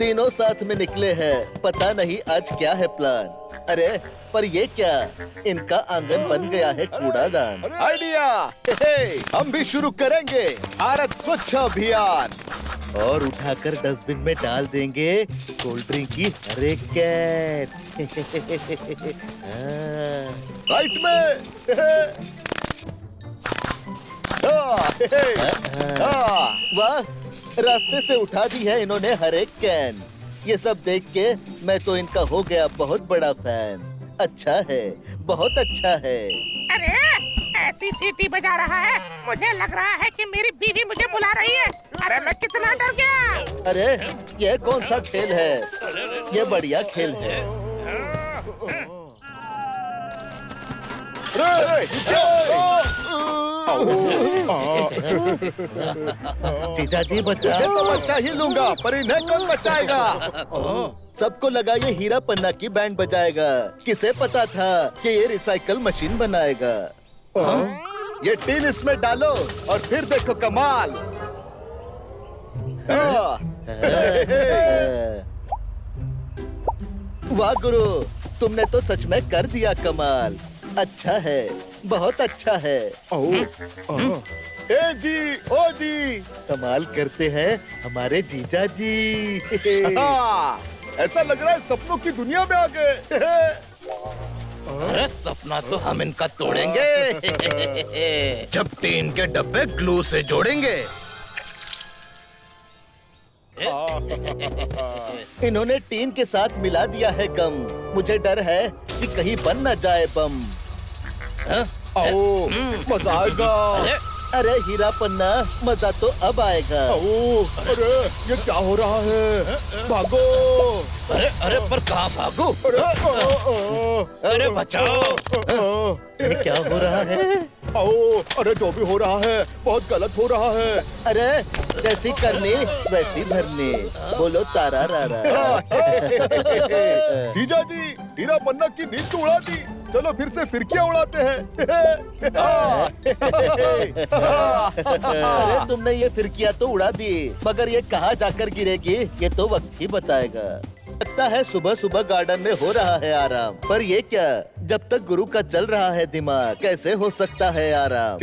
तीनों साथ में निकले हैं। पता नहीं आज क्या है प्लान। अरे पर ये क्या, इनका आंगन बन गया है कूड़ादान। आइडिया, हम भी शुरू करेंगे भारत स्वच्छ अभियान और उठाकर डस्टबिन में डाल देंगे कोल्ड ड्रिंक की हर एक कैन। राइट में। वाह, रास्ते से उठा दी है इन्होंने हर एक कैन। ये सब देख के मैं तो इनका हो गया बहुत बड़ा फैन। अच्छा है, बहुत अच्छा है। अरे ऐसी सीटी बजा रहा है, मुझे लग रहा है कि मेरी बीवी मुझे बुला रही है। अरे मैं कितना डर गया। अरे ये कौन सा खेल है? ये बढ़िया खेल है। जीजा जी बचाओ। तो बच्चा ही लूंगा, पर इन्हें कौन बचाएगा? सबको लगा ये हीरा पन्ना की बैंड बजाएगा। किसे पता था कि ये रिसाइकल मशीन बनाएगा। ये टीन इसमें डालो और फिर देखो कमाल। वाह गुरु, तुमने तो सच में कर दिया कमाल। अच्छा है, बहुत अच्छा है। ए जी, ओ जी, कमाल करते हैं हमारे जीजा जी। ऐसा लग रहा है सपनों की दुनिया में आ गए। अरे सपना तो हम इनका तोड़ेंगे जब टीन के डब्बे ग्लू से जोड़ेंगे। इन्होंने टीन के साथ मिला दिया है गम। मुझे डर है कि कहीं बन न जाए बम। आओ, मजा आएगा। अरे हीरा पन्ना, मजा तो अब आएगा। अरे ये क्या हो रहा है? भागो। अरे अरे पर कहाँ भागो? अरे बचाओ। ये क्या हो रहा है? अरे जो भी हो रहा है बहुत गलत हो रहा है। अरे जैसी करनी वैसी भरनी, बोलो तारा रारा। जीजा जी, हीरा पन्ना की नींद तो उड़ा दी, चलो फिर से फिरकियां उड़ाते हैं। अरे तुमने ये फिरकियां तो उड़ा दी, मगर ये कहाँ जाकर गिरेगी ये तो वक्त ही बताएगा। लगता है सुबह सुबह गार्डन में हो रहा है आराम, पर ये क्या, जब तक गुरु का चल रहा है दिमाग, कैसे हो सकता है आराम?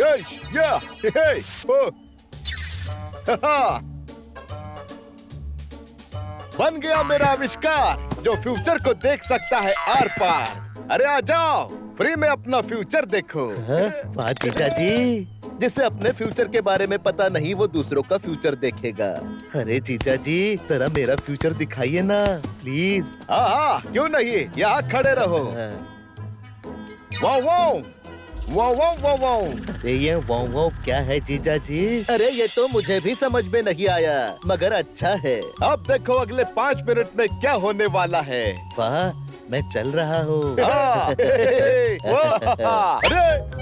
बन गया मेरा आविष्कार जो फ्यूचर को देख सकता है आर पार। अरे आ जाओ, फ्री में अपना फ्यूचर देखो। वाह जीजा जी, जिसे अपने फ्यूचर के बारे में पता नहीं वो दूसरों का फ्यूचर देखेगा। अरे जीजा जी, जरा मेरा फ्यूचर दिखाइए ना प्लीज। हाँ, क्यों नहीं, यहाँ खड़े रहो। Wow wow wow wow wow wow. अरे ये वाओ वाओ क्या है जीजा जी? अरे ये तो मुझे भी समझ में नहीं आया, मगर अच्छा है। अब देखो अगले 5 मिनट में क्या होने वाला है। वाह, मैं चल रहा हूँ। अरे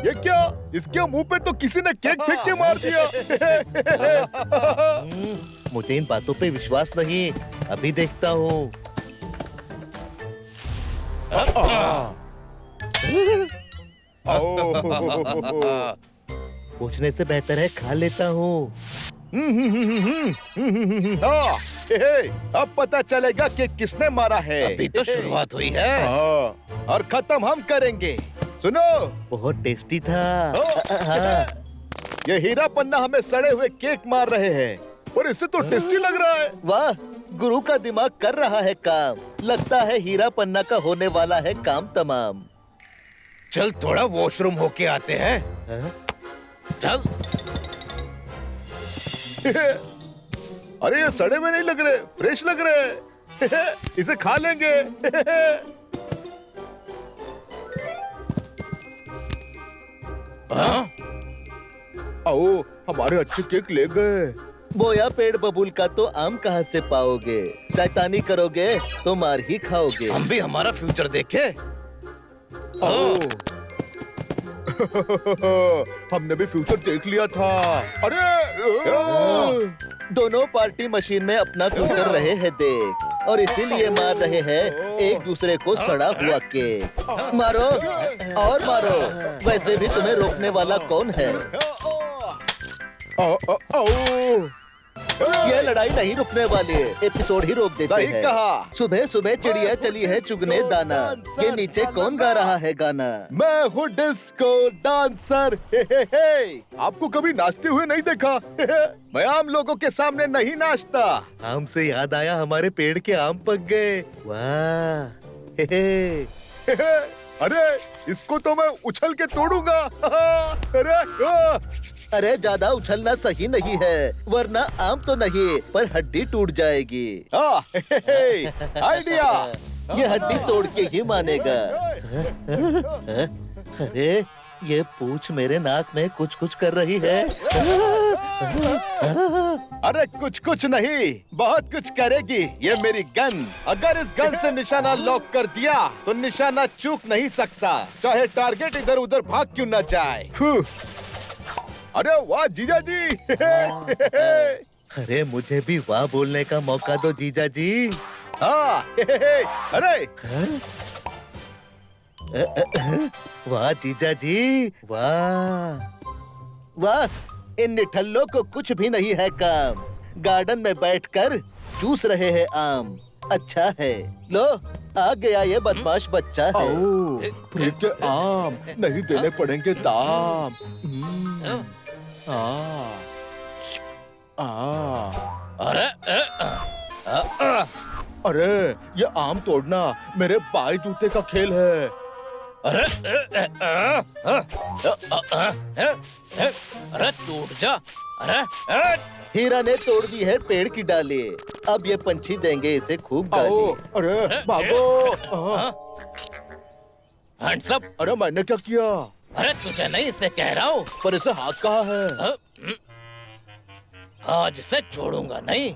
ये क्या, इसके मुंह पे तो किसी ने केक फेंक के मार दिया। मुझे इन बातों पे विश्वास नहीं, अभी देखता हूँ। पूछने से बेहतर है खा लेता हूँ। अब पता चलेगा कि किसने मारा है। अभी तो शुरुआत हुई है। और खत्म हम करेंगे। सुनो, बहुत टेस्टी था। ये हीरा पन्ना हमें सड़े हुए केक मार रहे हैं, और इससे तो टेस्टी लग रहा है। वाह, गुरु का दिमाग कर रहा है काम। लगता है हीरा पन्ना का होने वाला है काम तमाम। चल थोड़ा वॉशरूम होके आते हैं। चल। अरे ये सड़े हुए नहीं लग रहे, फ्रेश लग रहे। इसे खा लेंगे। आओ, हमारे अच्छे केक ले गए। बोया पेड़ बबूल का तो आम कहाँ से पाओगे? शैतानी करोगे तो मार ही खाओगे। हम भी हमारा फ्यूचर देखे। हमने भी फ्यूचर देख लिया था। अरे दोनों पार्टी मशीन में अपना फ्यूचर रहे हैं देख, और इसीलिए मार रहे हैं एक दूसरे को सड़ा हुआ केक। मारो और मारो, वैसे भी तुम्हें रोकने वाला कौन है? ये लड़ाई नहीं रुकने वाली है, एपिसोड ही रोक देते सही हैं। कहा। सुबह सुबह चिड़िया चली है चुगने दाना। ये नीचे कौन गा रहा है गाना? मैं हूँ डिस्को डांसर। हे। आपको कभी नाचते हुए नहीं देखा? मैं आम लोगों के सामने नहीं नाचता। आम से याद आया, हमारे पेड़ के आम पक गए। वाह। अरे इसको तो मैं उछल के तोड़ूंगा। अरे अरे ज्यादा उछलना सही नहीं है, वरना आम तो नहीं पर हड्डी टूट जाएगी। आइडिया। ये हड्डी तोड़ के ही मानेगा। अरे ये पूंछ मेरे नाक में कुछ कुछ कर रही है। अरे कुछ कुछ नहीं, बहुत कुछ करेगी। ये मेरी गन। अगर इस गन से निशाना लॉक कर दिया तो निशाना चूक नहीं सकता, चाहे टारगेट इधर उधर भाग क्यों न जाए। अरे वाह जीजा जी। अरे मुझे भी वाह बोलने का मौका दो जीजा जी। हाँ। अरे वाह जीजा जी, वाह वाह। इन निठल्लों को कुछ भी नहीं है काम, गार्डन में बैठकर चूस रहे हैं आम। अच्छा है, लो आ गया ये बदमाश बच्चा है। फ्री के आम नहीं देने पड़ेंगे दाम। अरे अरे ये आम तोड़ना मेरे बाएं जूते का खेल है। अरे अरे टूट जा। अरे हीरा ने तोड़ दी है पेड़ की डाली। अब ये पंछी देंगे इसे खूब गाली। अरे भागो। Hands up. अरे मैंने क्या किया? अरे तुझे नहीं इसे कह रहा हूँ। पर इसे हाथ कहाँ है? आज इसे छोड़ूंगा नहीं।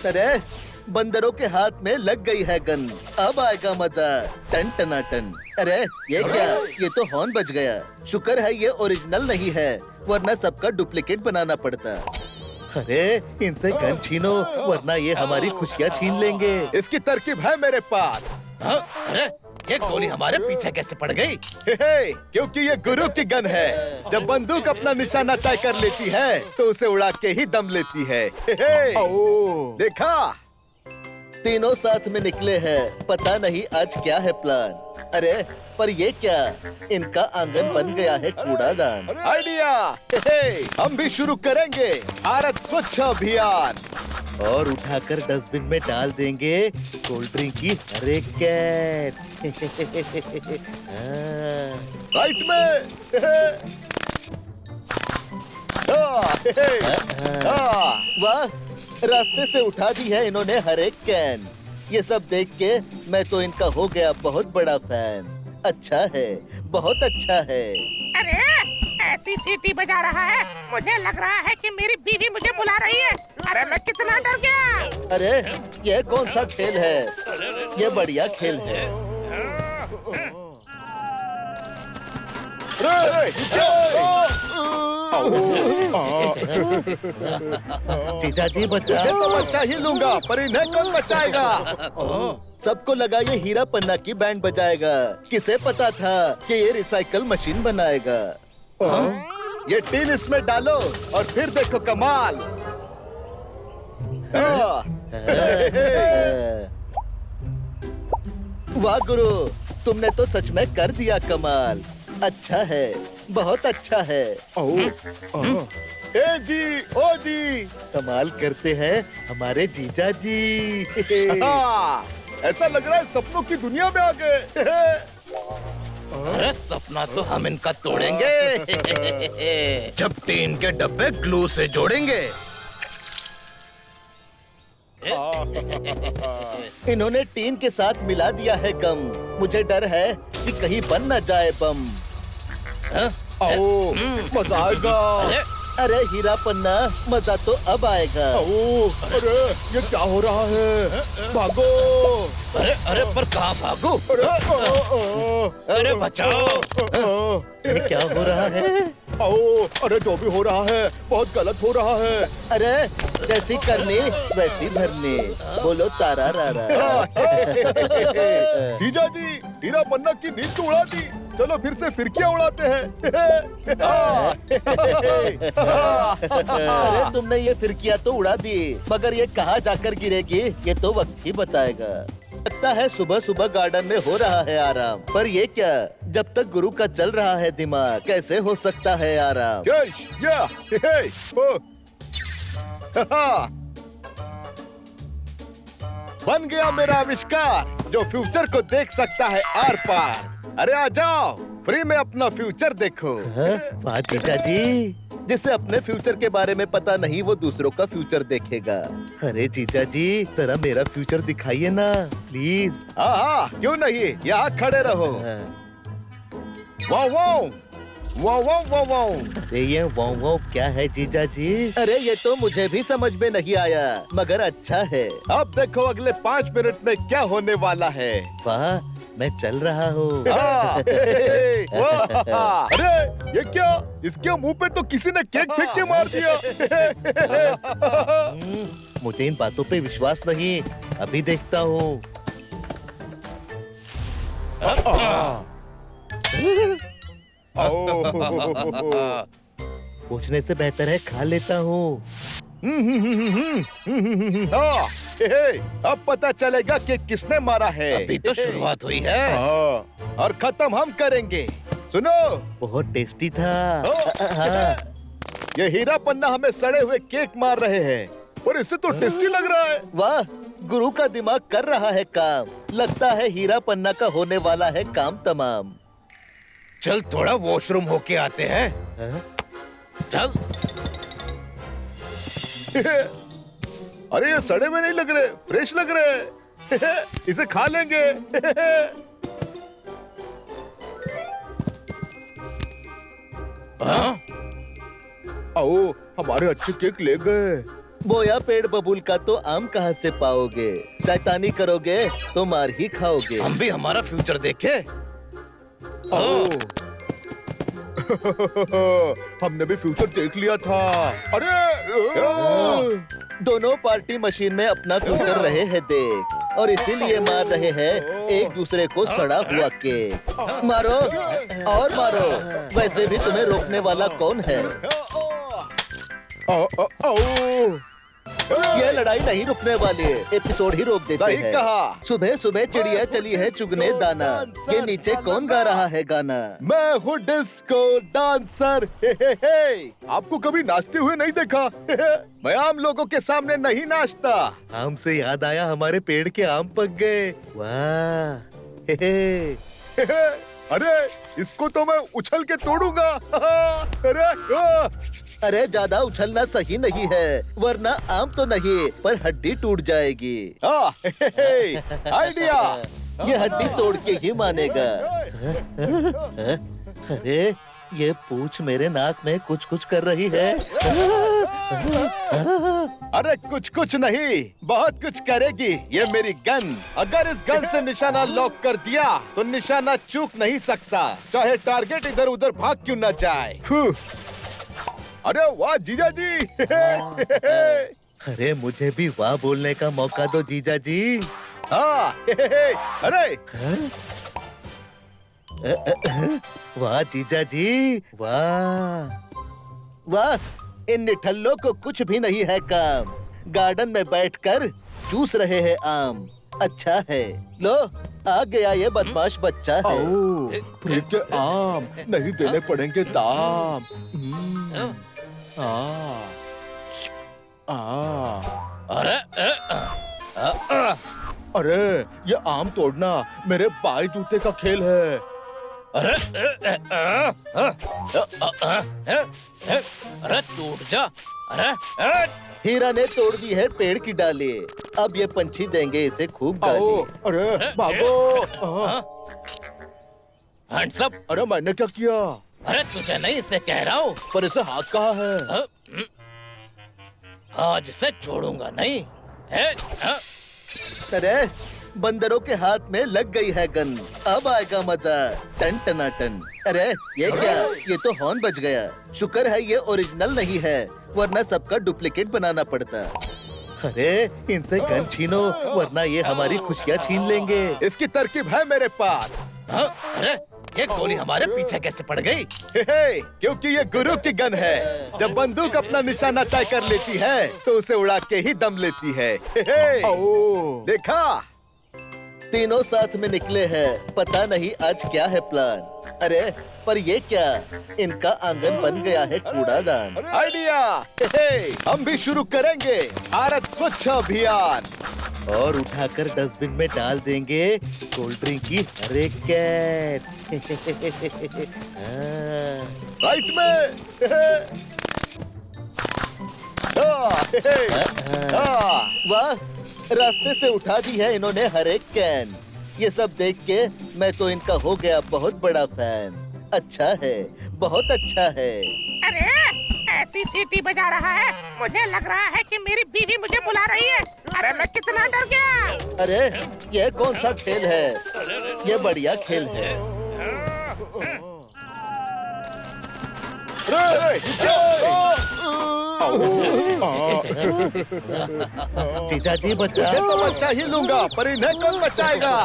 अरे बंदरों के हाथ में लग गई है गन, अब आएगा मजा। टन टनाटन। अरे ये क्या, ये तो हॉर्न बज गया। शुक्र है ये ओरिजिनल नहीं है, वरना सबका डुप्लीकेट बनाना पड़ता। अरे इनसे गन छीनो, वरना ये हमारी खुशियाँ छीन लेंगे। इसकी तरकीब है मेरे पास। अरे ये गोली हमारे पीछे कैसे पड़ गई? क्योंकि ये गुरु की गन है। जब बंदूक अपना निशाना तय कर लेती है तो उसे उड़ा के ही दम लेती है। देखा? तीनों साथ में निकले हैं, पता नहीं आज क्या है प्लान। अरे पर ये क्या, इनका आंगन बन गया है कूड़ादान। आइडिया। हम भी शुरू करेंगे भारत स्वच्छ अभियान। और उठाकर डस्टबिन में डाल देंगे कोल्ड ड्रिंक की हर एक कैन। राइट में। वाह, रास्ते से उठा दी है इन्होंने हर एक कैन। ये सब देख के मैं तो इनका हो गया बहुत बड़ा फैन। अच्छा है, बहुत अच्छा है। अरे ऐसी सीटी बजा रहा है, मुझे लग रहा है कि मेरी बीवी मुझे बुला रही है। अरे मैं कितना डर गया। अरे ये कौन सा खेल है? ये बढ़िया खेल है। जीजा जी बच्चा तो बच्चा ही लूंगा, पर इन्हें कौन बचाएगा? सबको लगा ये हीरा पन्ना की बैंड बजाएगा। किसे पता था कि ये रिसाइकल मशीन बनाएगा। ये टीन इसमें डालो और फिर देखो कमाल। वाह गुरु, तुमने तो सच में कर दिया कमाल। अच्छा है, बहुत अच्छा है। ए जी, ओ जी, कमाल करते हैं हमारे जीजा जी। ऐसा लग रहा है सपनों की दुनिया में आ गए। अरे सपना तो हम इनका तोड़ेंगे। जब टीन के डब्बे ग्लू से जोड़ेंगे। इन्होंने टीन के साथ मिला दिया है गम। मुझे डर है कि कहीं बन न जाए बम। आओ, मजा आएगा। अरे हीरा पन्ना, मजा तो अब आएगा। अरे ये क्या हो रहा है? भागो। अरे अरे पर कहाँ भागो? अरे बचाओ। ये क्या हो रहा है? अरे जो भी हो रहा है बहुत गलत हो रहा है। अरे जैसी करनी वैसी भरनी, बोलो तारा रारा। जीजा जी, हीरा पन्ना की नींद तो उड़ा दी। चलो फिर से फिरकियां उड़ाते हैं। अरे तुमने ये फिरकियां तो उड़ा दी, मगर ये कहाँ जाकर गिरेगी ये तो वक्त ही बताएगा। लगता है सुबह सुबह गार्डन में हो रहा है आराम, पर ये क्या, जब तक गुरु का चल रहा है दिमाग, कैसे हो सकता है आराम। यश, या, हे, ओ। बन गया मेरा आविष्कार जो फ्यूचर को देख सकता है आर पार। अरे आ जाओ, फ्री में अपना फ्यूचर देखो। वाह जीजा जी, जिसे अपने फ्यूचर के बारे में पता नहीं वो दूसरों का फ्यूचर देखेगा। अरे जीजा जी जरा मेरा फ्यूचर दिखाइए ना प्लीज। हाँ, क्यों नहीं, यहाँ खड़े रहो। Wow wow wow wow wow wow. अरे ये वाओ वाओ क्या है जीजा जी? अरे ये तो मुझे भी समझ में नहीं आया, मगर अच्छा है। अब देखो अगले 5 मिनट में क्या होने वाला है। वाह, मैं चल रहा हूँ। अरे ये क्या, इसके मुंह पे तो किसी ने केक फेंक के मार दिया। मुझे इन बातों पे विश्वास नहीं, अभी देखता हूँ। पूछने से बेहतर है खा लेता हूँ। अब पता चलेगा कि किसने मारा है। अभी तो शुरुआत हुई है। और खत्म हम करेंगे। सुनो, बहुत टेस्टी था। ये हीरा पन्ना हमें सड़े हुए केक मार रहे हैं, पर इससे तो टेस्टी लग रहा है। वाह, गुरु का दिमाग कर रहा है काम। लगता है हीरा पन्ना का होने वाला है काम तमाम। चल थोड़ा वॉशरूम होके आते हैं। चल। अरे ये सड़े में नहीं लग रहे, फ्रेश लग रहे। इसे खा लेंगे। आओ, हमारे अच्छे केक ले गए। बोया पेड़ बबूल का तो आम कहाँ से पाओगे? शैतानी करोगे तो मार ही खाओगे। हम भी हमारा फ्यूचर देखे। हमने भी फ्यूचर देख लिया था। अरे दोनों पार्टी मशीन में अपना फ्यूचर रहे हैं देख, और इसीलिए मार रहे हैं एक दूसरे को सड़ा हुआ केक। मारो और मारो, वैसे भी तुम्हें रोकने वाला कौन है? ये लड़ाई नहीं रुकने वाली, एपिसोड ही रोक देते सही हैं। कहा। सुबह सुबह चिड़िया चली है चुगने दाना। ये नीचे कौन गा रहा है गाना? मैं हूँ डिस्को डांसर। हे। आपको कभी नाचते हुए नहीं देखा। मैं आम लोगों के सामने नहीं नाचता। आम से याद आया, हमारे पेड़ के आम पक गए। वाह। अरे इसको तो मैं उछल के तोड़ूंगा। अरे ज्यादा उछलना सही नहीं है, वरना आम तो नहीं पर हड्डी टूट जाएगी। आइडिया। ये हड्डी तोड़ के ही मानेगा। अरे ये पूंछ मेरे नाक में कुछ कुछ कर रही है। अरे कुछ कुछ नहीं, बहुत कुछ करेगी ये मेरी गन। अगर इस गन से निशाना लॉक कर दिया तो निशाना चूक नहीं सकता, चाहे टारगेट इधर उधर भाग क्यों न जाए। अरे वाह जीजा जी। अरे मुझे भी वाह बोलने का मौका दो जीजा जी। हाँ। अरे वाह जीजा जी, वाह वाह। इन निठल्लों को कुछ भी नहीं है काम, गार्डन में बैठकर चूस रहे हैं आम। अच्छा है, लो आ गया ये बदमाश बच्चा है। फ्री के आम नहीं देने पड़ेंगे दाम। अरे ये आम तोड़ना मेरे बाई जूते का खेल है। अरे टूट जा। अरे हीरा ने तोड़ दी है पेड़ की डाली, अब ये पंछी देंगे इसे खूब गाली। अरे भागो। Hands up. अरे मैंने क्या किया? अरे तुझे नहीं इसे कह रहा हूँ। पर इसे हाथ कहाँ है? आज इसे छोड़ूंगा नहीं। अरे बंदरों के हाथ में लग गई है गन, अब आएगा मजा। टन टना टन। अरे ये क्या, ये तो हॉर्न बज गया। शुक्र है ये ओरिजिनल नहीं है, वरना सबका डुप्लीकेट बनाना पड़ता। अरे इनसे गन छीनो, वरना ये हमारी खुशियाँ छीन लेंगे। इसकी तरकीब है मेरे पास। अरे ये गोली हमारे पीछे कैसे पड़ गई? क्योंकि ये गुरु की गन है। जब बंदूक अपना निशाना तय कर लेती है तो उसे उड़ा के ही दम लेती है। देखा? तीनों साथ में निकले हैं। पता नहीं आज क्या है प्लान। अरे पर ये क्या? इनका आंगन बन गया है कूड़ादान। आइडिया! हम भी शुरू करेंगे भारत स्वच्छ अभियान और उठाकर डस्टबिन में डाल देंगे कोल्ड ड्रिंक की हर एक कैन। राइट में। वाह, रास्ते से उठा दी है इन्होंने हर एक कैन। ये सब देख के मैं तो इनका हो गया बहुत बड़ा फैन। अच्छा है, बहुत अच्छा है। अरे ऐसी सीटी बजा रहा है, मुझे लग रहा है कि मेरी बीवी मुझे बुला रही है। अरे मैं कितना डर गया। अरे ये कौन सा खेल है? ये बढ़िया खेल है। जीजा जी बचा। तुझे तो बचा ही लूंगा, पर इन्हें कौन बचाएगा?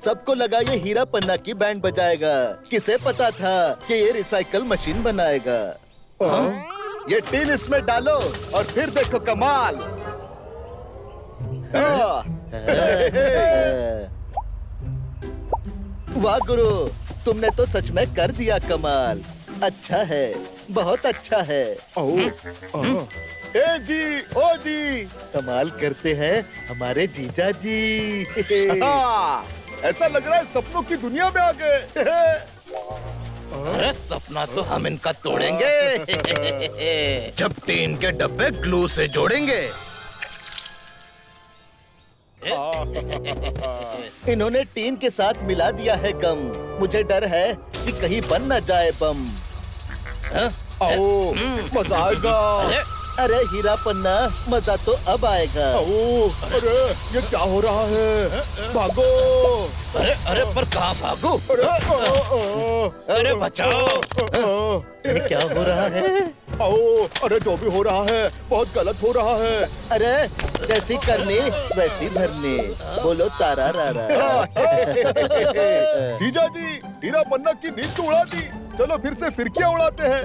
सबको लगा ये हीरा पन्ना की बैंड बजाएगा। किसे पता था कि ये रिसाइकल मशीन बनाएगा। ये टीन इसमें डालो और फिर देखो कमाल। वाह गुरु, तुमने तो सच में कर दिया कमाल। अच्छा है, बहुत अच्छा है। ए जी, ओ जी, कमाल करते हैं हमारे जीजा जी। ऐसा लग रहा है सपनों की दुनिया में आ गए। अरे सपना तो हम इनका तोड़ेंगे। जब टीन के डब्बे ग्लू से जोड़ेंगे। इन्होंने टीन के साथ मिला दिया है गम। मुझे डर है कि कहीं बन न जाए बम। आओ, मजा आएगा। अरे हीरा पन्ना, मजा तो अब आएगा। अरे ये क्या हो रहा है? भागो! अरे अरे पर कहाँ भागो? अरे बचाओ! ये क्या हो रहा है? अरे जो भी हो रहा है बहुत गलत हो रहा है। अरे जैसी करनी वैसी भरनी। बोलो तारा रारा। जीजा जी, हीरा पन्ना की नींद तो उड़ा दी। चलो फिर से फिरकियां उड़ाते हैं।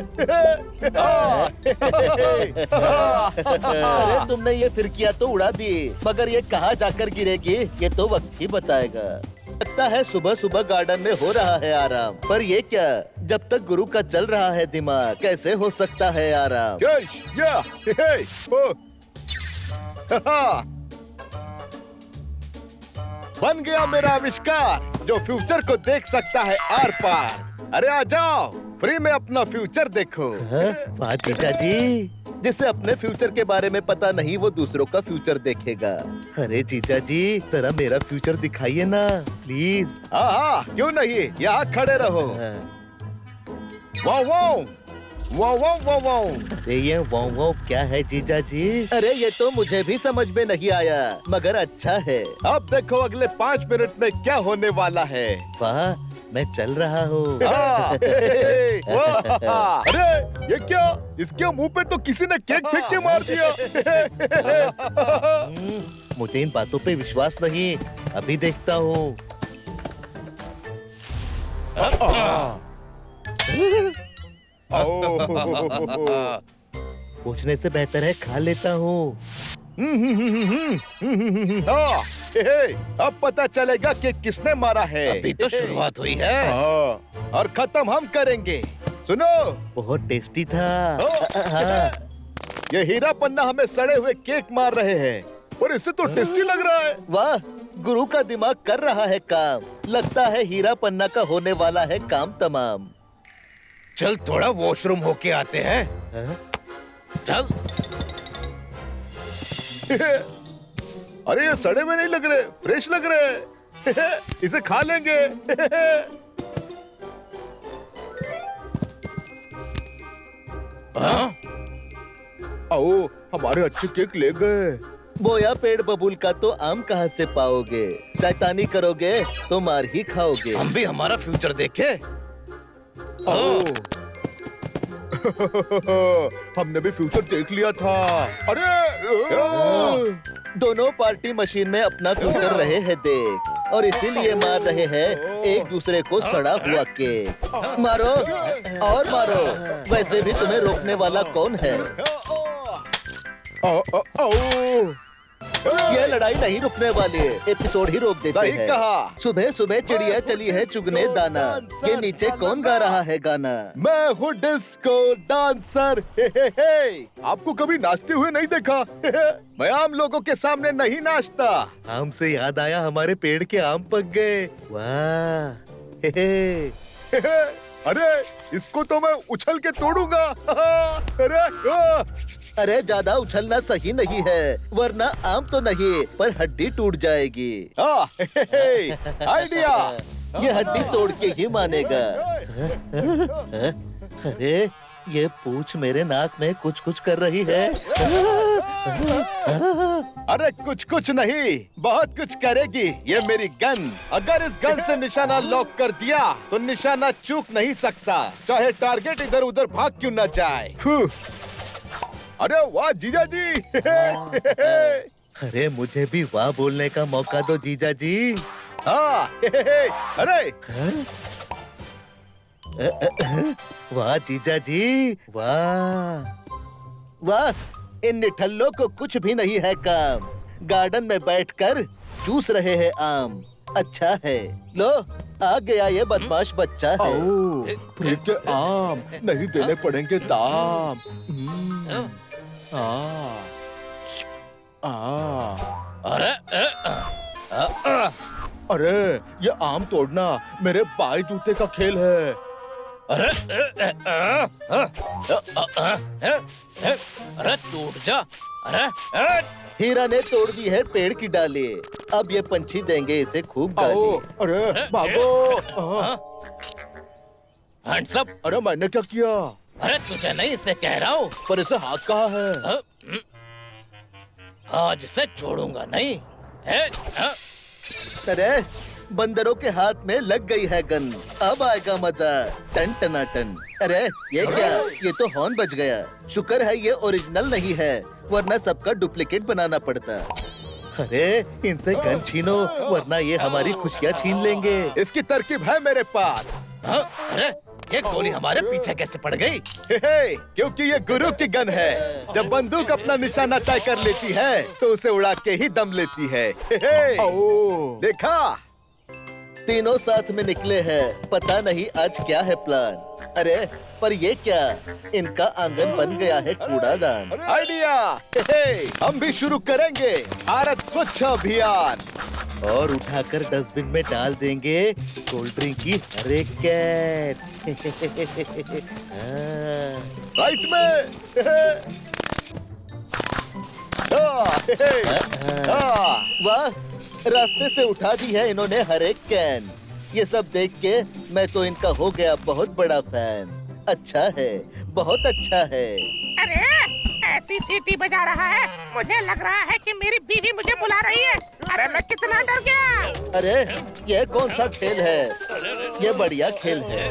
अरे तुमने ये फिरकियां तो उड़ा दी, मगर ये कहाँ जाकर गिरेगी ये तो वक्त ही बताएगा। लगता है सुबह सुबह गार्डन में हो रहा है आराम। पर ये क्या? जब तक गुरु का चल रहा है दिमाग, कैसे हो सकता है आराम? बन गया मेरा आविष्कार जो फ्यूचर को देख सकता है आर पार। अरे आ जाओ, फ्री में अपना फ्यूचर देखो। वाह जीजा जी, जिसे अपने फ्यूचर के बारे में पता नहीं वो दूसरों का फ्यूचर देखेगा। अरे जीजा जी, जरा मेरा फ्यूचर दिखाइए ना प्लीज। हाँ, क्यों नहीं, यहाँ खड़े रहो। Wow wow wow wow wow wow. अरे ये वाओ वाओ क्या है जीजा जी? अरे ये तो मुझे भी समझ में नहीं आया, मगर अच्छा है। अब देखो अगले 5 मिनट में क्या होने वाला है। वाह, मैं चल रहा हूँ। अरे ये क्या? इसके मुंह पे तो किसी ने केक फेंक के मार दिया। मुझे इन बातों पे विश्वास नहीं, अभी देखता हूँ। पूछने से बेहतर है खा लेता हूँ। अब पता चलेगा कि किसने मारा है। अभी तो शुरुआत हुई है। और खत्म हम करेंगे। सुनो, बहुत टेस्टी था। ये हीरा पन्ना हमें सड़े हुए केक मार रहे हैं, पर इससे तो टेस्टी लग रहा है। वाह, गुरु का दिमाग कर रहा है काम। लगता है हीरा पन्ना का होने वाला है काम तमाम। चल थोड़ा वॉशरूम होके आते हैं। चल। अरे ये सड़े में नहीं लग रहे, फ्रेश लग रहे। इसे खा लेंगे। आओ, हमारे अच्छे केक ले गए। बोया पेड़ बबूल का तो आम कहाँ से पाओगे? शैतानी करोगे तो मार ही खाओगे। हम भी हमारा फ्यूचर देखे। हमने भी फ्यूचर देख लिया था। अरे दोनों पार्टी मशीन में अपना फ्यूचर रहे हैं देख। और इसीलिए मार रहे हैं एक दूसरे को सड़ा हुआ केक। मारो और मारो, वैसे भी तुम्हें रोकने वाला कौन है? ये लड़ाई नहीं रुकने वाली है, एपिसोड ही रोक देते सही हैं। कहा। सुबह सुबह चिड़िया चली है चुगने दाना। ये नीचे कौन गा रहा है गाना? मैं हूँ डिस्को डांसर। हे। आपको कभी नाचते हुए नहीं देखा? मैं आम लोगों के सामने नहीं नाचता। आम से याद आया, हमारे पेड़ के आम पक गए। वाह अरे इसको तो मैं उछल के तोड़ूंगा। अरे अरे ज्यादा उछलना सही नहीं है, वरना आम तो नहीं पर हड्डी टूट जाएगी। आइडिया। ये हड्डी तोड़ के ही मानेगा। अरे ये पूंछ मेरे नाक में कुछ कुछ कर रही है। अरे कुछ कुछ नहीं, बहुत कुछ करेगी ये मेरी गन। अगर इस गन से निशाना लॉक कर दिया तो निशाना चूक नहीं सकता, चाहे टारगेट इधर उधर भाग क्यों न जाए। अरे वाह जीजा जी। अरे मुझे भी वाह बोलने का मौका दो जीजा जी। हाँ। अरे वाह जीजा जी वाह। वाह, इन निठल्लों को कुछ भी नहीं है काम। गार्डन में बैठकर चूस रहे हैं आम। अच्छा है, लो आ गया ये बदमाश बच्चा है। फ्री के आम नहीं देने पड़ेंगे दाम। अरे अरे ये आम तोड़ना मेरे बाई जूते का खेल है। अरे अरे टूट जा। अरे हीरा ने तोड़ दी है पेड़ की डाली। अब ये पंछी देंगे इसे खूब गाली। अरे भागो। Hands up. अरे मैंने क्या किया? अरे तुझे नहीं इसे कह रहा हूँ। पर इसे हाथ कहाँ है? आज इसे छोड़ूंगा नहीं। अरे बंदरों के हाथ में लग गई है गन, अब आएगा मजा। टन टनाटन। अरे ये क्या, ये तो हॉर्न बज गया। शुक्र है ये ओरिजिनल नहीं है, वरना सबका डुप्लीकेट बनाना पड़ता। अरे इनसे गन छीनो, वरना ये हमारी खुशियाँ छीन लेंगे। इसकी तरकीब है मेरे पास। अरे ये गोली हमारे पीछे कैसे पड़ गई? क्योंकि ये गुरु की गन है। जब बंदूक अपना निशाना तय कर लेती है तो उसे उड़ा के ही दम लेती है। देखा? तीनों साथ में निकले हैं, पता नहीं आज क्या है प्लान। अरे पर ये क्या, इनका आंगन बन गया है कूड़ादान। आइडिया। हम भी शुरू करेंगे भारत स्वच्छ अभियान। और उठाकर डस्टबिन में डाल देंगे कोल्ड ड्रिंक की हर एक कैन। राइट में। वाह, रास्ते से उठा दी है इन्होंने हर एक कैन। ये सब देख के मैं तो इनका हो गया बहुत बड़ा फैन। अच्छा है, बहुत अच्छा है। अरे ऐसी सीटी बजा रहा है, मुझे लग रहा है कि मेरी बीवी मुझे बुला रही है। अरे मैं कितना डर गया। अरे ये कौन सा खेल है? ये बढ़िया खेल है।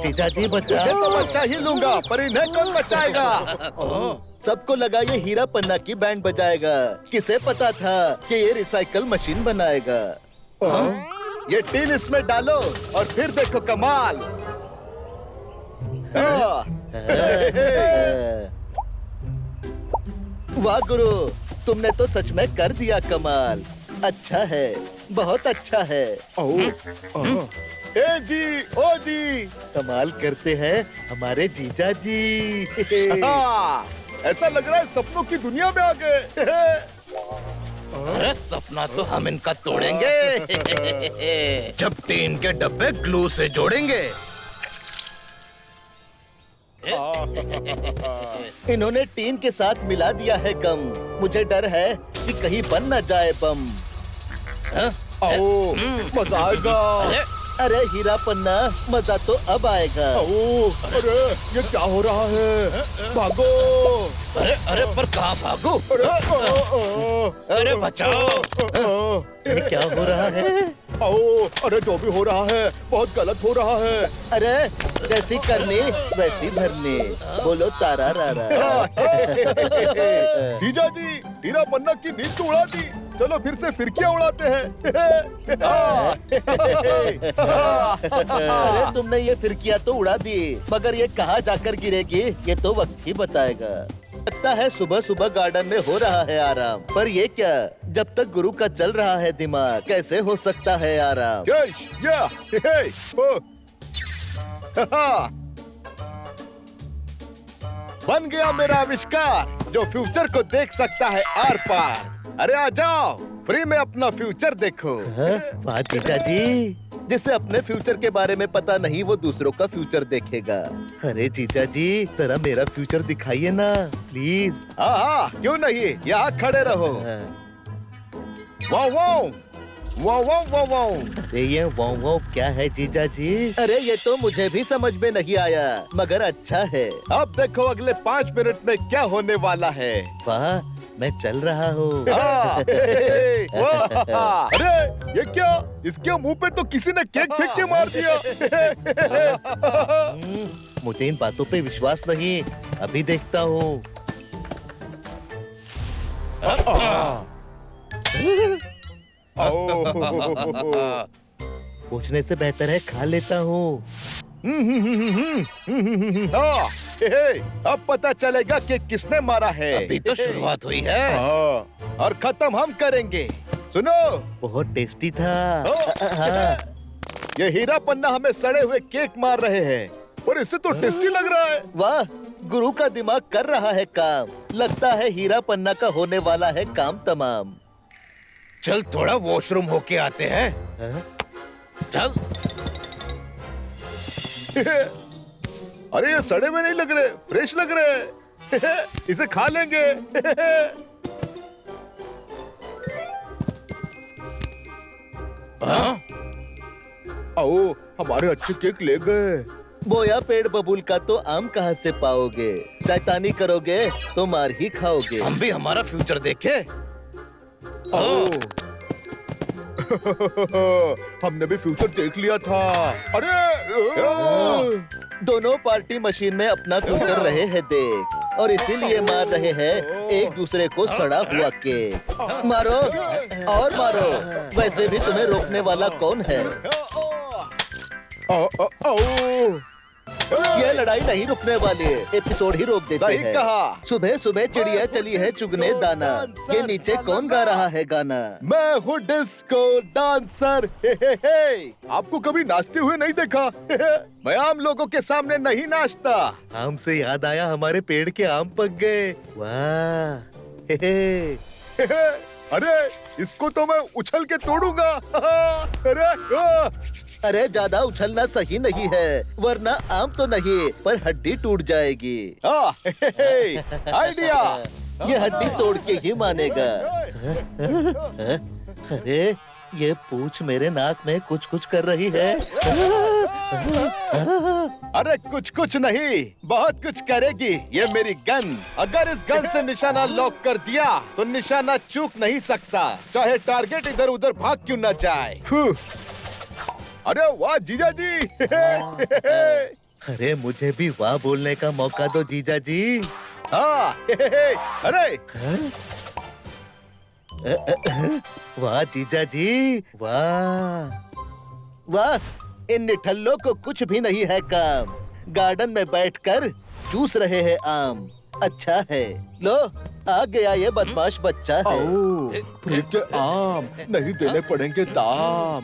जीजा जी बचा। तो बच्चा ही लूंगा, पर इन्हें कौन बचाएगा? सबको लगा ये हीरा पन्ना की बैंड बजाएगा। किसे पता था कि ये रिसाइकल मशीन बनाएगा। ये टीन इसमें डालो और फिर देखो कमाल। वाह गुरु, तुमने तो सच में कर दिया कमाल। अच्छा है, बहुत अच्छा है। ए जी, ओ जी, कमाल करते हैं हमारे जीजा जी। ऐसा लग रहा है सपनों की दुनिया में आ गए। अरे सपना तो हम इनका तोड़ेंगे। जब टीन के डब्बे ग्लू से जोड़ेंगे। इन्होंने टीन के साथ मिला दिया है गम। मुझे डर है कि कहीं बन न जाए बम। मजा आएगा। अरे हीरा पन्ना, मजा तो अब आएगा। अरे ये क्या हो रहा है? भागो। अरे अरे पर कहाँ भागो? अरे बचाओ। ये क्या हो रहा है? आओ, अरे जो भी हो रहा है बहुत गलत हो रहा है। अरे जैसी करनी वैसी भरनी, बोलो तारा रारा। जीजा जी, हीरा पन्ना की नींद तो उड़ा दी, चलो फिर से फिरकियां उड़ाते हैं। अरे तुमने ये फिरकियां तो उड़ा दी, मगर ये कहाँ जाकर गिरेगी ये तो वक्त ही बताएगा। लगता है सुबह सुबह गार्डन में हो रहा है आराम, पर ये क्या, जब तक गुरु का चल रहा है दिमाग, कैसे हो सकता है आराम। यश, या, हे, ओ, बन गया मेरा आविष्कार जो फ्यूचर को देख सकता है आर पार। अरे आ जाओ, फ्री में अपना फ्यूचर देखो। वाह जीजा जी, जिसे अपने फ्यूचर के बारे में पता नहीं वो दूसरों का फ्यूचर देखेगा। अरे जीजा जी जरा मेरा फ्यूचर दिखाइए ना प्लीज। हाँ, क्यों नहीं, यहाँ खड़े रहो। Wow wow wow wow wow wow. अरे ये वाओ वाओ क्या है जीजा जी? अरे ये तो मुझे भी समझ में नहीं आया, मगर अच्छा है। अब देखो अगले 5 मिनट में क्या होने वाला है। वाह, मैं चल रहा हूँ। अरे ये क्या, इसके मुंह पे तो किसी ने केक फेंक के मार दिया। मुझे इन बातों पे विश्वास नहीं, अभी देखता हूँ। पूछने से बेहतर है खा लेता हूँ। अब पता चलेगा कि किसने मारा है। अभी तो शुरुआत हुई है। और खत्म हम करेंगे। सुनो, बहुत टेस्टी था। ये हीरा पन्ना हमें सड़े हुए केक मार रहे हैं, पर इससे तो टेस्टी लग रहा है। वाह, गुरु का दिमाग कर रहा है काम। लगता है हीरा पन्ना का होने वाला है काम तमाम। चल थोड़ा वॉशरूम होके आते हैं। चल। अरे ये सड़े हुए नहीं लग रहे, फ्रेश लग रहे। इसे खा लेंगे। आओ, हमारे अच्छे केक ले गए। बोया पेड़ बबूल का तो आम कहाँ से पाओगे? शैतानी करोगे तो मार ही खाओगे। हम भी हमारा फ्यूचर देखे। हमने भी फ्यूचर देख लिया था। अरे दोनों पार्टी मशीन में अपना फ्यूचर रहे हैं देख, और इसीलिए मार रहे हैं एक दूसरे को सड़ा हुआ केक। मारो और मारो, वैसे भी तुम्हें रोकने वाला कौन है? ये लड़ाई नहीं रुकने वाली है, एपिसोड ही रोक देते सही हैं। कहा। सुबह सुबह चिड़िया चली है चुगने दाना। ये नीचे कौन गा रहा है गाना? मैं हूँ डिस्को डांसर। हे। आपको कभी नाचते हुए नहीं देखा। मैं आम लोगों के सामने नहीं नाचता। आम से याद आया, हमारे पेड़ के आम पक गए। वाह। अरे इसको तो मैं उछल के तोड़ूंगा। अरे ज्यादा उछलना सही नहीं है, वरना आम तो नहीं पर हड्डी टूट जाएगी। आइडिया। ये हड्डी तोड़ के ही मानेगा। अरे ये पूंछ मेरे नाक में कुछ कुछ कर रही है। अरे कुछ कुछ नहीं, बहुत कुछ करेगी ये मेरी गन। अगर इस गन से निशाना लॉक कर दिया तो निशाना चूक नहीं सकता, चाहे टारगेट इधर उधर भाग क्यों न जाए। अरे वाह जीजा जी। अरे मुझे भी वाह बोलने का मौका दो जीजा जी। हाँ। अरे वाह जीजा जी, वाह वाह। इन निठल्लों को कुछ भी नहीं है काम, गार्डन में बैठकर चूस रहे हैं आम। अच्छा है, लो आ गया ये बदमाश बच्चा है। फ्री के आम नहीं देने पड़ेंगे दाम।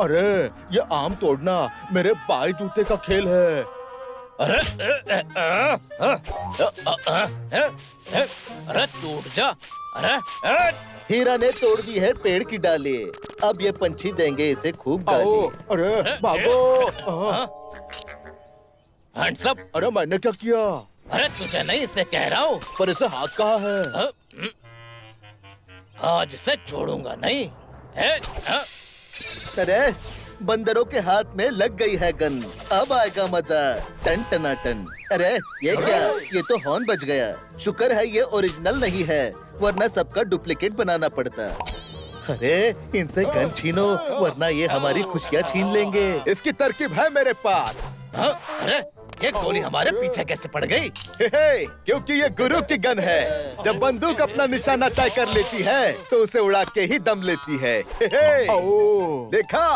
अरे ये आम तोड़ना मेरे बाई जूते का खेल है। अरे टूट जा। अरे हीरा ने तोड़ दी है पेड़ की डाली, अब ये पंछी देंगे इसे खूब गाली। अरे भागो। Hands up. अरे मैंने क्या किया? अरे तुझे नहीं इसे कह रहा हूँ। पर इसे हाथ कहाँ है? आज इसे छोड़ूंगा नहीं। अरे बंदरों के हाथ में लग गई है गन, अब आएगा मजा। टन टनाटन। अरे ये क्या? ये तो हॉर्न बज गया। शुक्र है ये ओरिजिनल नहीं है, वरना सबका डुप्लीकेट बनाना पड़ता। अरे इनसे गन छीनो, वरना ये हमारी खुशियाँ छीन लेंगे। इसकी तरकीब है मेरे पास। हाँ? अरे ये गोली हमारे पीछे कैसे पड़ गई? क्योंकि ये गुरु की गन है। जब बंदूक अपना निशाना तय कर लेती है तो उसे उड़ा के ही दम लेती है। देखा?